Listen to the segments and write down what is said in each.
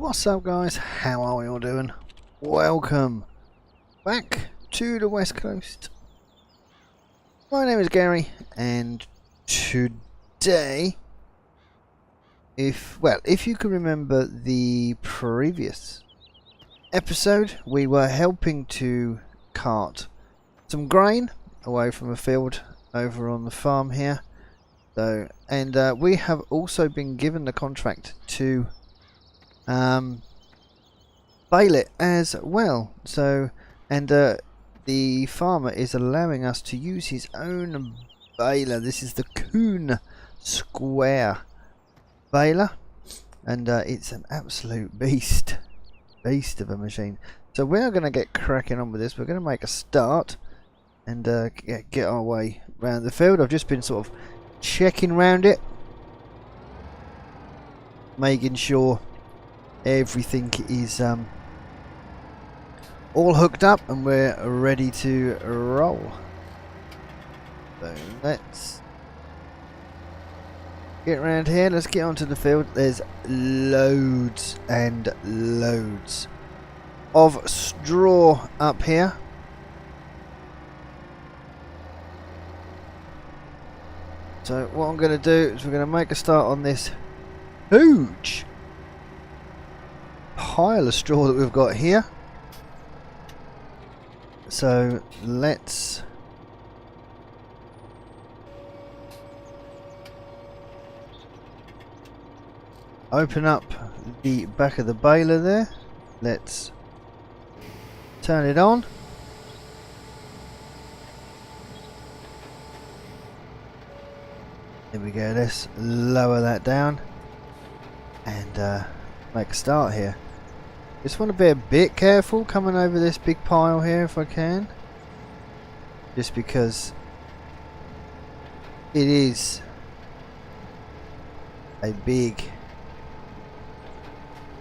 What's up, guys? How are we all doing? Welcome back to the West Coast. My name is Gary, and today, if you can remember the previous episode, we were helping to cart some grain away from a field over on the farm here. So, and we have also been given the contract to bale it as well. So, and the farmer is allowing us to use his own baler. This is the Coon Square baler, and it's an absolute beast of a machine. So we are going to get cracking on with this. We're going to make a start and get our way around the field. I've just been sort of checking around it, making sure everything is all hooked up and we're ready to roll. So let's get around here. Let's get onto the field. There's loads and loads of straw up here. So what I'm going to do is we're going to make a start on this huge pile of straw that we've got here. So let's open up the back of the baler there. Let's turn it on. There we go. Let's lower that down and make a start here. Just want to be a bit careful coming over this big pile here if I can, just because it is a big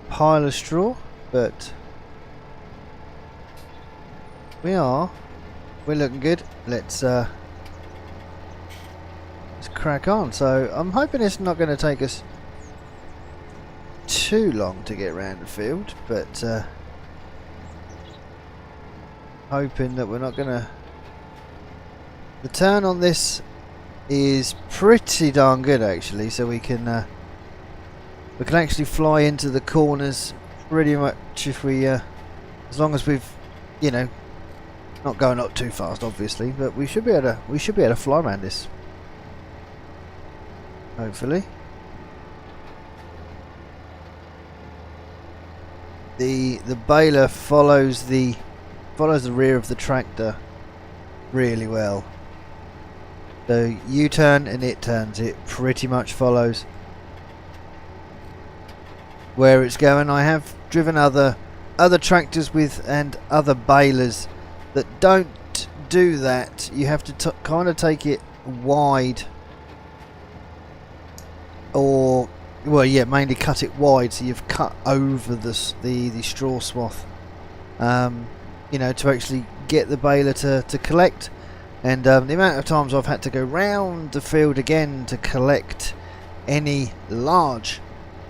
pile of straw, but we're looking good. Let's crack on. So I'm hoping it's not going to take us too long to get around the field, but hoping that we're not gonna. The turn on this is pretty darn good actually, so we can actually fly into the corners pretty much if we as long as we've, you know, not going up too fast obviously, but we should be able to fly around this hopefully. The baler follows the rear of the tractor really well. So you turn and it turns. It pretty much follows where it's going. I have driven other tractors with and other balers that don't do that. You have to kind of take it wide, or well, yeah, mainly cut it wide, so you've cut over the straw swath, you know, to actually get the baler to collect. And the amount of times I've had to go round the field again to collect any large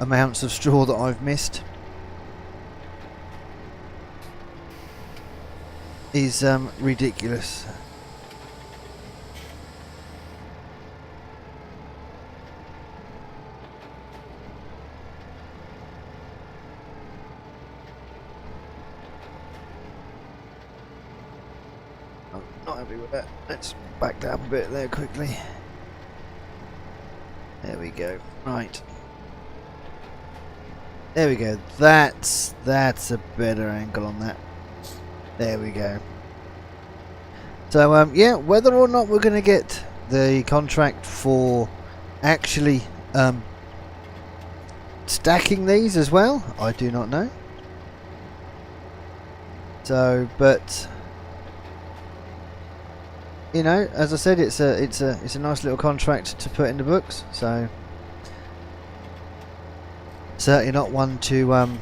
amounts of straw that I've missed is ridiculous. Not happy with that. Let's back that up a bit there quickly. There we go. Right. There we go. That's a better angle on that. There we go. So yeah, whether or not we're going to get the contract for actually stacking these as well, I do not know. So, but you know, as I said, it's a nice little contract to put in the books. So certainly not one to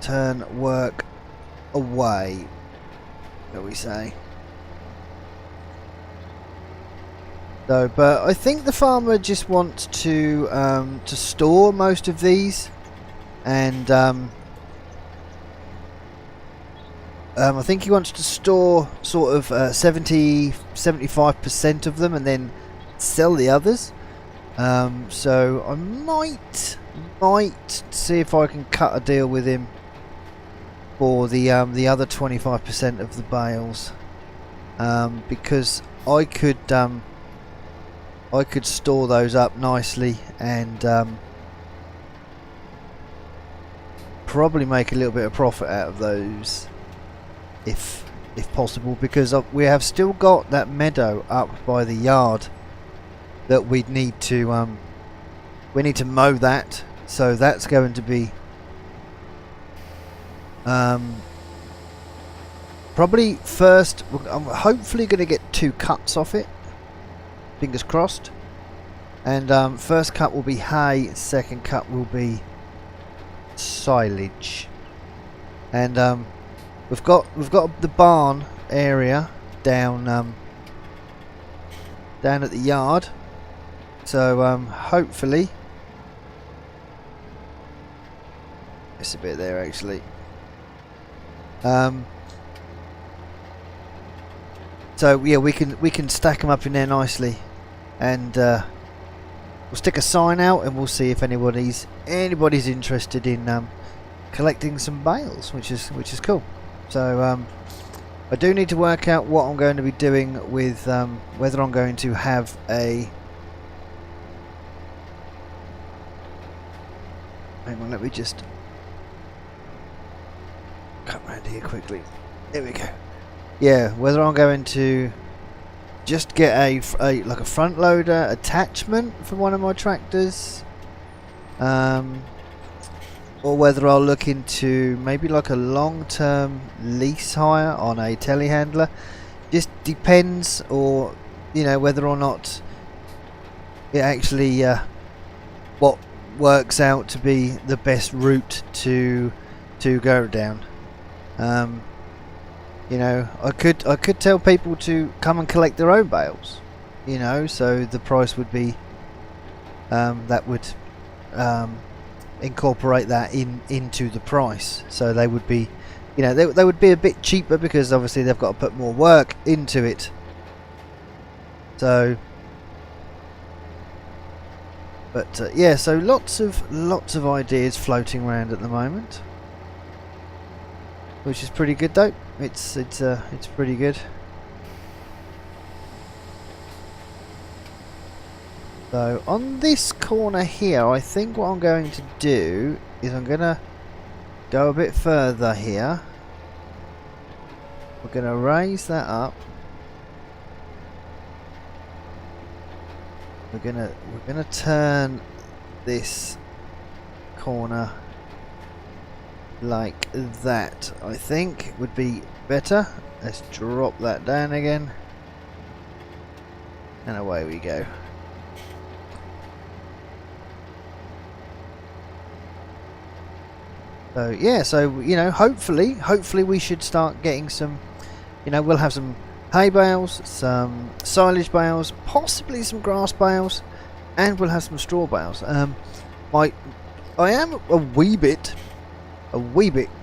turn work away, shall we say. So, but I think the farmer just wants to store most of these, and I think he wants to store sort of 75% of them and then sell the others. So I might see if I can cut a deal with him for the other 25% of the bales, because I could store those up nicely and probably make a little bit of profit out of those, if possible, because we have still got that meadow up by the yard that we need to mow that, so that's going to be probably first. I'm hopefully going to get 2 cuts off it, fingers crossed, and first cut will be hay, second cut will be silage, and we've got the barn area down at the yard, so hopefully it's a bit there actually. So yeah, we can stack them up in there nicely, and we'll stick a sign out and we'll see if anybody's interested in collecting some bales, which is cool. So I do need to work out what I'm going to be doing with whether I'm going to have a. Hang on, let me just cut round here quickly. There we go. Yeah, whether I'm going to just get a like a front loader attachment for one of my tractors, or whether I'll look into maybe like a long-term lease hire on a telehandler. Just depends, or whether or not it actually what works out to be the best route to go down. I could tell people to come and collect their own bales, so the price would be that would incorporate that into the price, so they would be they would be a bit cheaper, because obviously they've got to put more work into it. So but yeah, so lots of ideas floating around at the moment, which is pretty good though. It's pretty good. So on this corner here, I think what I'm going to do is I'm gonna go a bit further here. We're gonna raise that up. We're gonna turn this corner like that. I think would be better. Let's drop that down again, and away we go. So yeah, so hopefully we should start getting some, we'll have some hay bales, some silage bales, possibly some grass bales, and we'll have some straw bales. I am a wee bit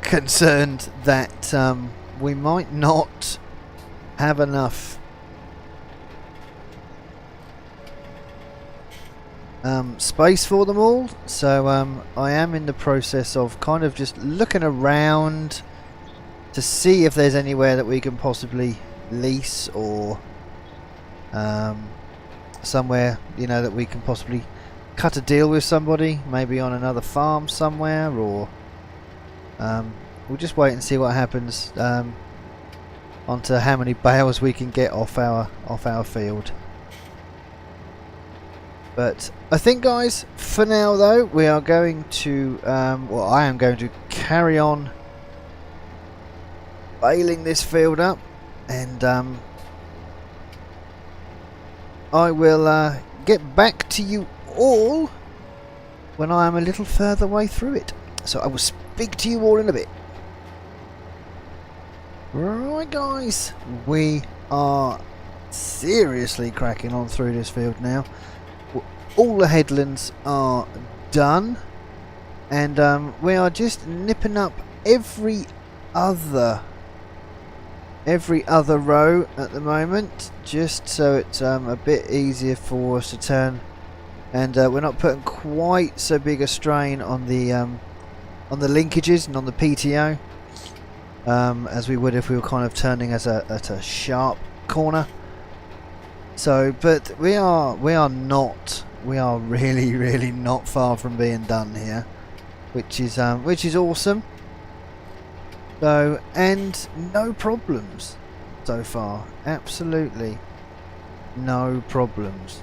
concerned that we might not have enough space for them all, so I am in the process of kind of just looking around to see if there's anywhere that we can possibly lease, or somewhere that we can possibly cut a deal with somebody, maybe on another farm somewhere, or we'll just wait and see what happens onto how many bales we can get off our field. But I think, guys, for now though, we are going to I am going to carry on baling this field up, and I will get back to you all when I am a little further way through it. So I will speak to you all in a bit. Right, guys, we are seriously cracking on through this field now. All the headlands are done, and we are just nipping up every other row at the moment, just so it's a bit easier for us to turn, and we're not putting quite so big a strain on the linkages and on the PTO as we would if we were kind of turning at a sharp corner. So, but we are really not far from being done here, which is awesome. So, and no problems so far, absolutely no problems.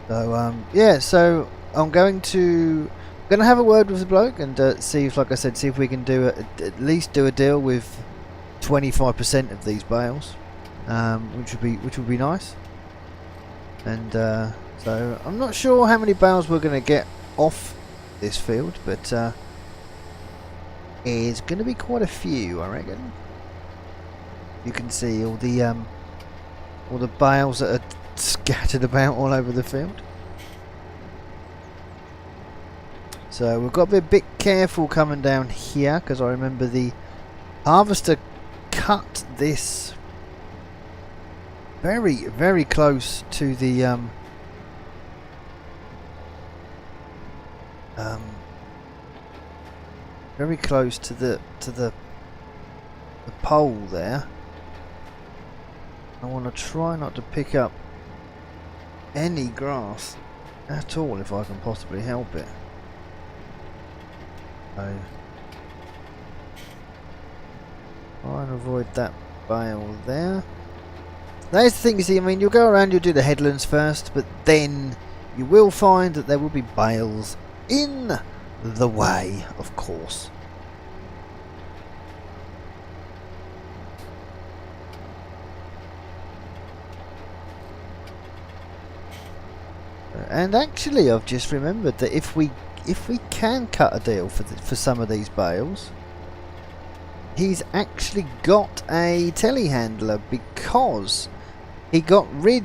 So yeah, so I'm going to have a word with the bloke and see if, like I said, see if we can do at least do a deal with 25% of these bales, which would be nice. And so I'm not sure how many bales we're going to get off this field, but it's going to be quite a few, I reckon. You can see all the bales that are scattered about all over the field. So we've got to be a bit careful coming down here, because I remember the harvester cut this very close to the very close to the pole there. I want to try not to pick up any grass at all if I can possibly help it. So try and avoid that bale there. That's the thing, you see, I mean, you'll go around, you'll do the headlands first, but then you will find that there will be bales in the way, of course. And actually, I've just remembered that if we can cut a deal for some of these bales, he's actually got a telehandler, because he got rid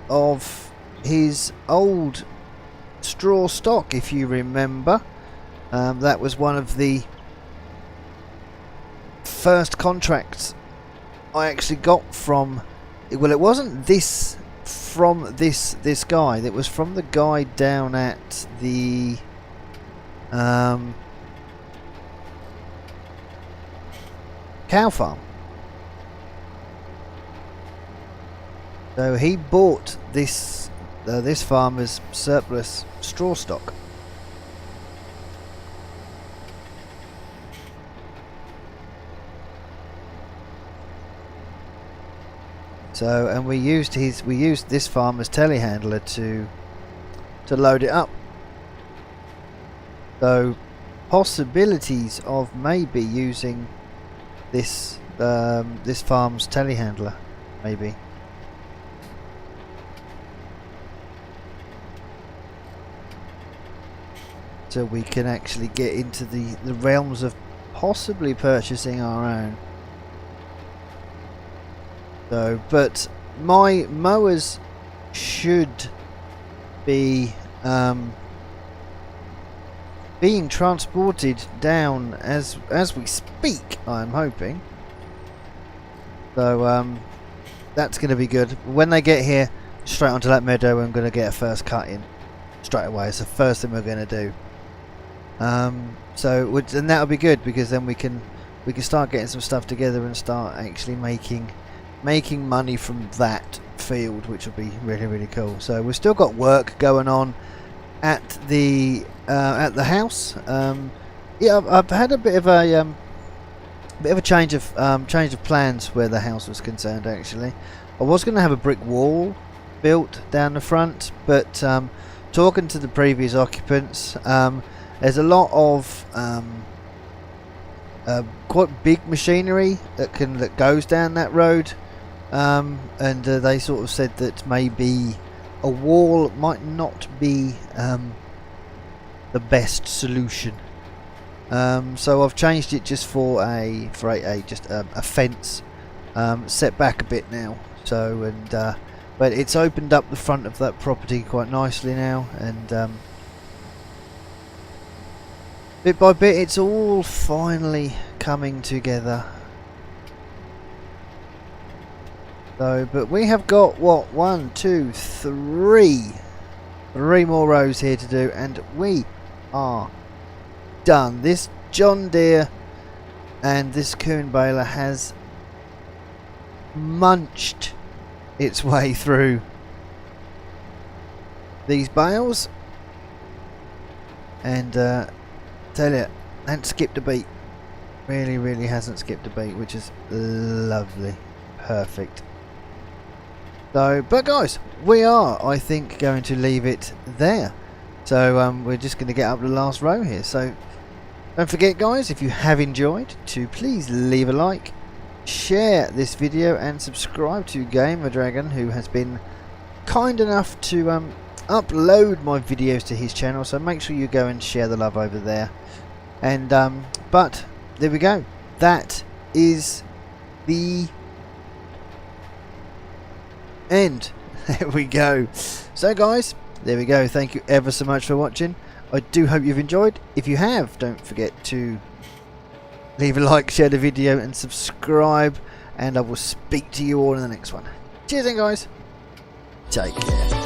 of his old straw stock, if you remember. That was one of the first contracts I actually got from, well, it wasn't this from this guy, it was from the guy down at the cow farm. So he bought this farmer's surplus straw stock. So, and we used this farmer's telehandler to load it up. So, possibilities of maybe using this farm's telehandler, maybe. So we can actually get into the realms of possibly purchasing our own. So, but my mowers should be being transported down as we speak, I'm hoping. So that's going to be good. When they get here, straight onto that meadow, I'm going to get a first cut in straight away. It's the first thing we're going to do. So, and that'll be good, because then we can start getting some stuff together and start actually making money from that field, which will be really cool. So we've still got work going on at the house. Yeah, I've had a bit of a change of plans where the house was concerned. Actually, I was going to have a brick wall built down the front, but talking to the previous occupants, there's a lot of quite big machinery that goes down that road, and they sort of said that maybe a wall might not be the best solution. So I've changed it just for a fence set back a bit now. So but it's opened up the front of that property quite nicely now, and bit by bit it's all finally coming together. So, but we have got what, 1, 2, 3 more rows here to do, and we are done. This John Deere and this coon baler has munched its way through these bales, and tell you, hasn't skipped a beat. Really hasn't skipped a beat, which is lovely. Perfect. So, but guys, we are, I think, going to leave it there. So we're just going to get up the last row here. So don't forget, guys, if you have enjoyed, to please leave a like, share this video, and subscribe to Gamer Dragon, who has been kind enough to upload my videos to his channel. So make sure you go and share the love over there. And but there we go. That is the end. There we go. So guys, there we go. Thank you ever so much for watching. I do hope you've enjoyed. If you have, don't forget to leave a like, share the video, and subscribe, and I will speak to you all in the next one. Cheers then, guys. Take care.